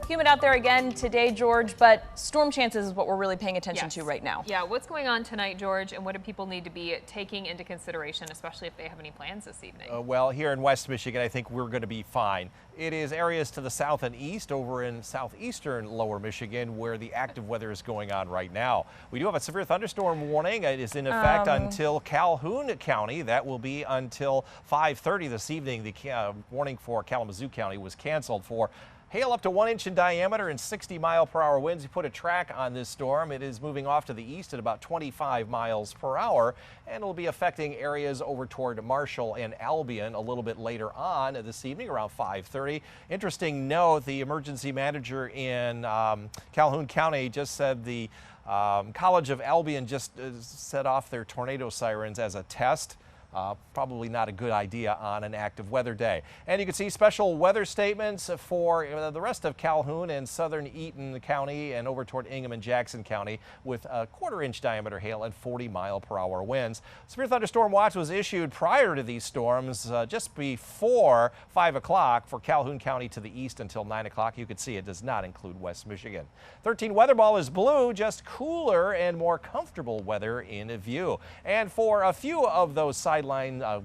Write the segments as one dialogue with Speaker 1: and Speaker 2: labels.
Speaker 1: Humid out there again today, George, but storm chances is what we're really paying attention to right now.
Speaker 2: Yeah, what's going on tonight, George, and what do people need to be taking into consideration, especially if they have any plans this evening?
Speaker 3: Well, here in West Michigan, I think we're going to be fine. It is areas to the south and east over in southeastern lower Michigan where the active weather is going on right now. We do have a severe thunderstorm warning. It is in effect until Calhoun County. That will be until 5:30 this evening. The warning for Kalamazoo County was canceled for hail up to 1 inch in diameter and 60-mile-per-hour winds. You put a track on this storm. It is moving off to the east at about 25 miles per hour, and it'll be affecting areas over toward Marshall and Albion a little bit later on this evening around 5:30. Interesting note, the emergency manager in Calhoun County just said the College of Albion just set off their tornado sirens as a test. Probably not a good idea on an active weather day. And you can see special weather statements for the rest of Calhoun and southern Eaton County and over toward Ingham and Jackson County with a 1/4 inch diameter hail and 40-mile-per-hour winds. Severe thunderstorm watch was issued prior to these storms just before 5 o'clock for Calhoun County to the east until 9 o'clock. You can see it does not include West Michigan. 13 weather ball is blue, just cooler and more comfortable weather in view. And for a few of those sideline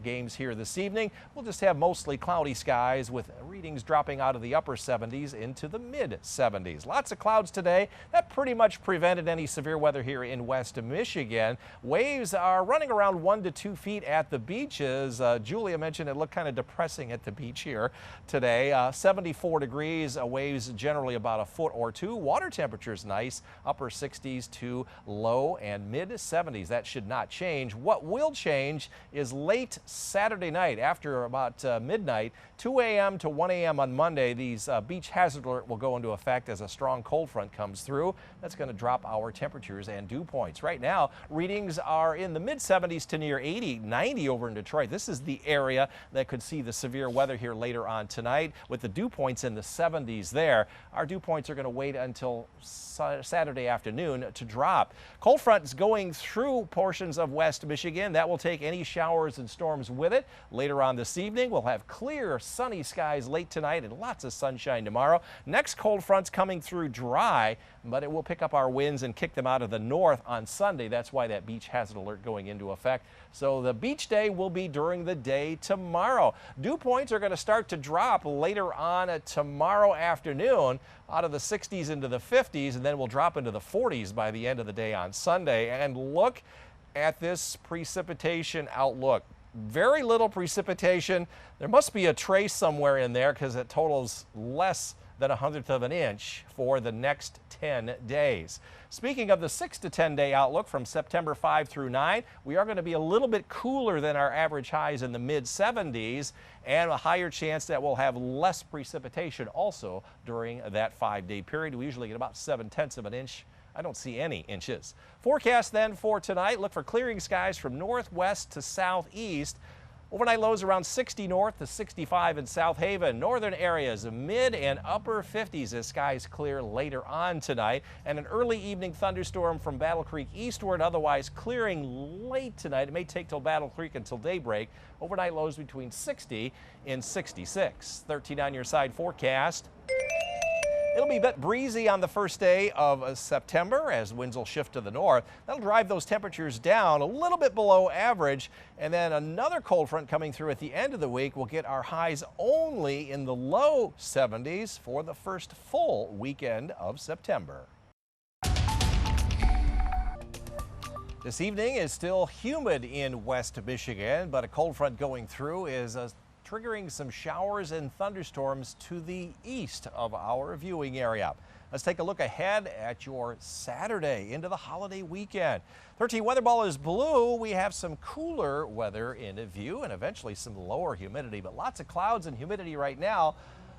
Speaker 3: games here this evening, we'll just have mostly cloudy skies with readings dropping out of the upper 70s into the mid 70s. Lots of clouds today. That pretty much prevented any severe weather here in West Michigan. Waves are running around 1 to 2 feet at the beaches. Julia mentioned it looked kind of depressing at the beach here today. 74 degrees, waves generally about 1 foot or 2. Water temperatures nice, upper 60s to low and mid 70s. That should not change. What will change is late Saturday night after about midnight, 2 a.m. to 1 a.m. on Monday. These beach hazard alert will go into effect as a strong cold front comes through. That's going to drop our temperatures and dew points. Right now, readings are in the mid 70s to near 80, 90 over in Detroit. This is the area that could see the severe weather here later on tonight with the dew points in the 70s there. Our dew points are going to wait until Saturday afternoon to drop. Cold front is going through portions of West Michigan. That will take any showers and storms with it. Later on this evening, we'll have clear, sunny skies late tonight and lots of sunshine tomorrow. Next cold front's coming through dry, but it will pick up our winds and kick them out of the north on Sunday. That's why that beach hazard alert going into effect. So the beach day will be during the day tomorrow. Dew points are going to start to drop later on tomorrow afternoon out of the 60s into the 50s, and then we'll drop into the 40s by the end of the day on Sunday. And look at this precipitation outlook. Very little precipitation. There must be a trace somewhere in there because it totals less than 1/100 of an inch for the next 10 days. Speaking of the 6 to 10 day outlook from September 5 through 9, we are going to be a little bit cooler than our average highs in the mid 70s and a higher chance that we'll have less precipitation also during that 5-day period. We usually get about 7/10 of an inch. I don't see any inches. Forecast then for tonight, look for clearing skies from northwest to southeast. Overnight lows around 60 north to 65 in South Haven. Northern areas, mid and upper 50s as skies clear later on tonight. And an early evening thunderstorm from Battle Creek eastward, otherwise clearing late tonight. It may take till Battle Creek until daybreak. Overnight lows between 60 and 66. 13 on your side forecast. It'll be a bit breezy on the first day of September as winds will shift to the north. That'll drive those temperatures down a little bit below average. And then another cold front coming through at the end of the week will get our highs only in the low 70s for the first full weekend of September. This evening is still humid in West Michigan, but a cold front going through is triggering some showers and thunderstorms to the east of our viewing area. Let's take a look ahead at your Saturday into the holiday weekend. 13 weather ball is blue. We have some cooler weather in view and eventually some lower humidity, but lots of clouds and humidity right now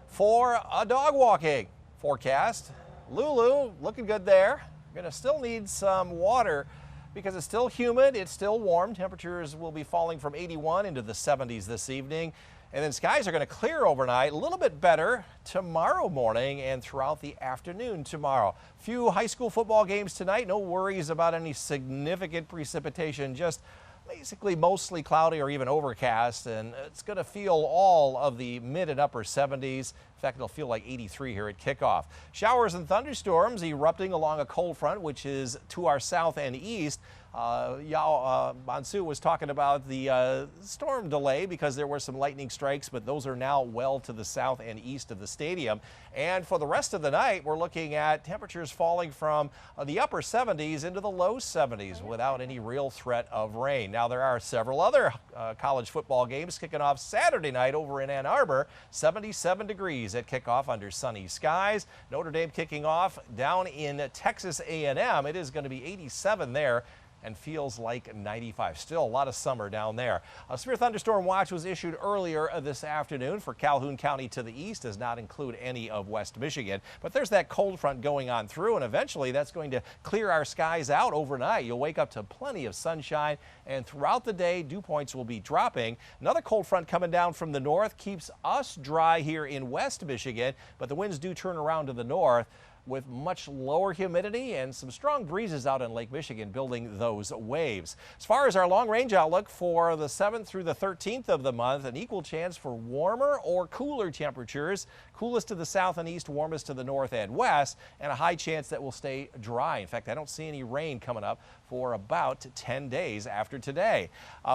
Speaker 3: for a dog walking forecast. Lulu looking good there. We're going to still need some water because it's still humid, it's still warm. Temperatures will be falling from 81 into the 70s this evening. And then skies are going to clear overnight, a little bit better tomorrow morning and throughout the afternoon tomorrow. Few high school football games tonight. No worries about any significant precipitation, just basically mostly cloudy or even overcast, and it's going to feel all of the mid and upper 70s. In fact, it'll feel like 83 here at kickoff. Showers and thunderstorms erupting along a cold front, which is to our south and east. Yao Mansu was talking about the storm delay because there were some lightning strikes, but those are now well to the south and east of the stadium. And for the rest of the night, we're looking at temperatures falling from the upper 70s into the low 70s without any real threat of rain. Now, there are several other college football games kicking off Saturday night over in Ann Arbor. 77 degrees at kickoff under sunny skies. Notre Dame kicking off down in Texas A&M. It is going to be 87 there and feels like 95. Still a lot of summer down there. A severe thunderstorm watch was issued earlier this afternoon for Calhoun County to the east. Does not include any of West Michigan, but there's that cold front going on through, and eventually that's going to clear our skies out overnight. You'll wake up to plenty of sunshine, and throughout the day dew points will be dropping. Another cold front coming down from the north keeps us dry here in West Michigan, but the winds do turn around to the north with much lower humidity and some strong breezes out in Lake Michigan building those waves. As far as our long range outlook for the 7th through the 13th of the month, an equal chance for warmer or cooler temperatures. Coolest to the south and east, warmest to the north and west, and a high chance that will stay dry. In fact, I don't see any rain coming up for about 10 days after today.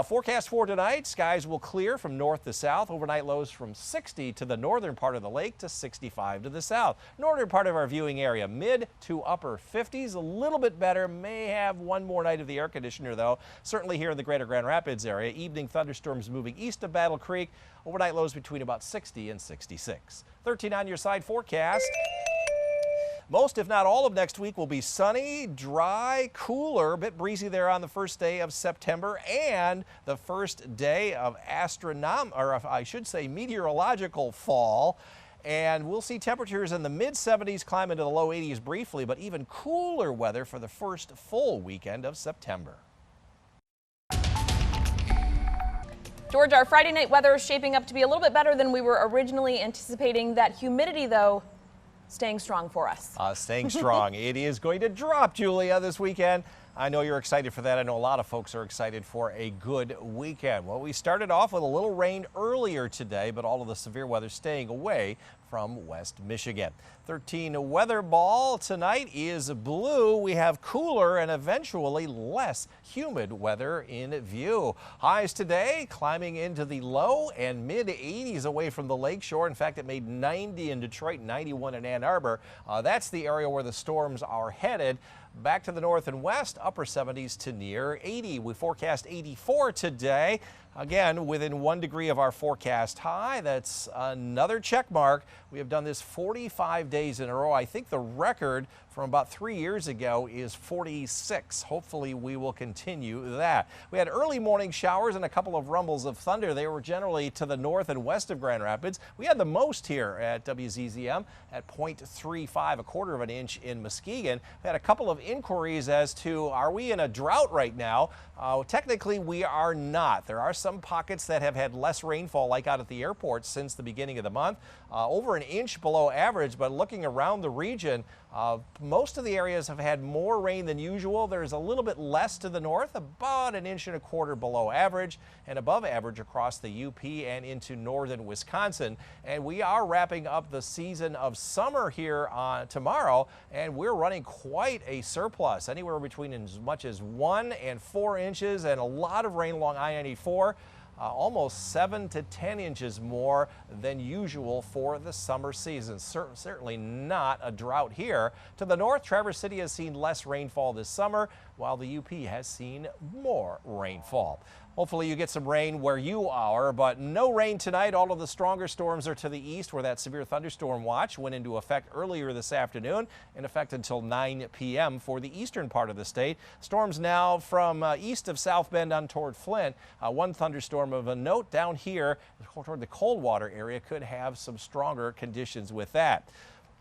Speaker 3: Forecast for tonight, skies will clear from north to south. Overnight lows from 60 to the northern part of the lake to 65 to the south. Northern part of our viewing area, mid to upper 50s, a little bit better. May have one more night of the air conditioner though. Certainly here in the greater Grand Rapids area. Evening thunderstorms moving east of Battle Creek. Overnight lows between about 60 and 66. 13 on your side forecast. Most, if not all, of next week will be sunny, dry, cooler, a bit breezy there on the first day of September and the first day of meteorological fall. And we'll see temperatures in the mid 70s climb into the low 80s briefly, but even cooler weather for the first full weekend of September.
Speaker 1: George, our Friday night weather is shaping up to be a little bit better than we were originally anticipating. That humidity, though, staying strong for us.
Speaker 3: Staying strong. It is going to drop, Julia, this weekend. I know you're excited for that. I know a lot of folks are excited for a good weekend. Well, we started off with a little rain earlier today, but all of the severe weather staying away from West Michigan. 13 weather ball tonight is blue. We have cooler and eventually less humid weather in view. Highs today climbing into the low and mid 80s away from the lakeshore. In fact, it made 90 in Detroit, 91 in Ann Arbor. That's the area where the storms are headed. Back to the north and west, upper 70s to near 80. We forecast 84 today. Again, within 1 degree of our forecast high. That's another check mark. We have done this 45 days in a row. I think the record from about 3 years ago is 46. Hopefully we will continue that. We had early morning showers and a couple of rumbles of thunder. They were generally to the north and west of Grand Rapids. We had the most here at WZZM at 0.35, a quarter of an inch in Muskegon. We had a couple of inquiries as to, are we in a drought right now? Technically, we are not. There are some pockets that have had less rainfall, like out at the airport since the beginning of the month, over an inch below average. But looking around the region, most of the areas have had more rain than usual. There's a little bit less to the north, about an inch and a quarter below average, and above average across the UP and into northern Wisconsin. And we are wrapping up the season of summer here tomorrow, and we're running quite a surplus, anywhere between as much as 1 and 4 inches, and a lot of rain along I-94. Almost 7 to 10 inches more than usual for the summer season. Certainly not a drought here. To the north, Traverse City has seen less rainfall this summer, while the UP has seen more rainfall. Hopefully you get some rain where you are, but no rain tonight. All of the stronger storms are to the east, where that severe thunderstorm watch went into effect earlier this afternoon, in effect until 9 p.m. for the eastern part of the state. Storms now from east of South Bend on toward Flint. One thunderstorm of a note down here toward the Coldwater area could have some stronger conditions with that.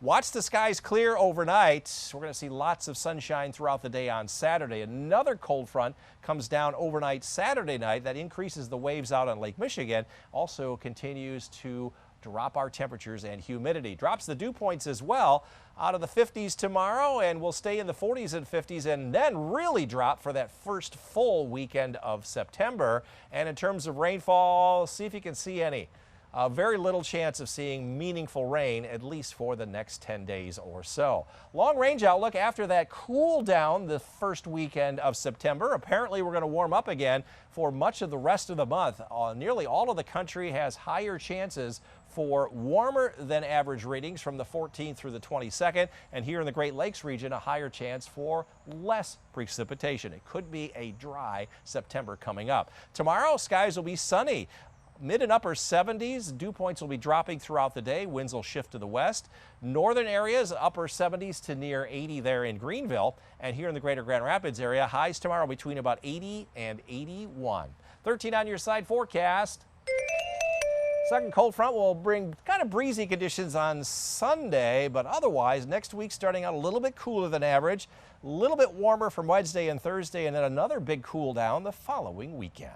Speaker 3: Watch the skies clear overnight. We're going to see lots of sunshine throughout the day on Saturday. Another cold front comes down overnight Saturday night. That increases the waves out on Lake Michigan. Also continues to drop our temperatures and humidity. Drops the dew points as well out of the 50s tomorrow, and we'll stay in the 40s and 50s and then really drop for that first full weekend of September. And in terms of rainfall, see if you can see any. Very little chance of seeing meaningful rain, at least for the next 10 days or so. Long range outlook after that cool down the first weekend of September. Apparently, we're going to warm up again for much of the rest of the month. Nearly all of the country has higher chances for warmer than average readings from the 14th through the 22nd. And here in the Great Lakes region, a higher chance for less precipitation. It could be a dry September coming up. Tomorrow, skies will be sunny. Mid and upper 70s. Dew points will be dropping throughout the day. Winds will shift to the west. Northern areas, upper 70s to near 80 there in Greenville. And here in the greater Grand Rapids area, highs tomorrow between about 80 and 81. 13 on your side forecast. Second cold front will bring kind of breezy conditions on Sunday, but otherwise next week starting out a little bit cooler than average, a little bit warmer from Wednesday and Thursday, and then another big cool down the following weekend.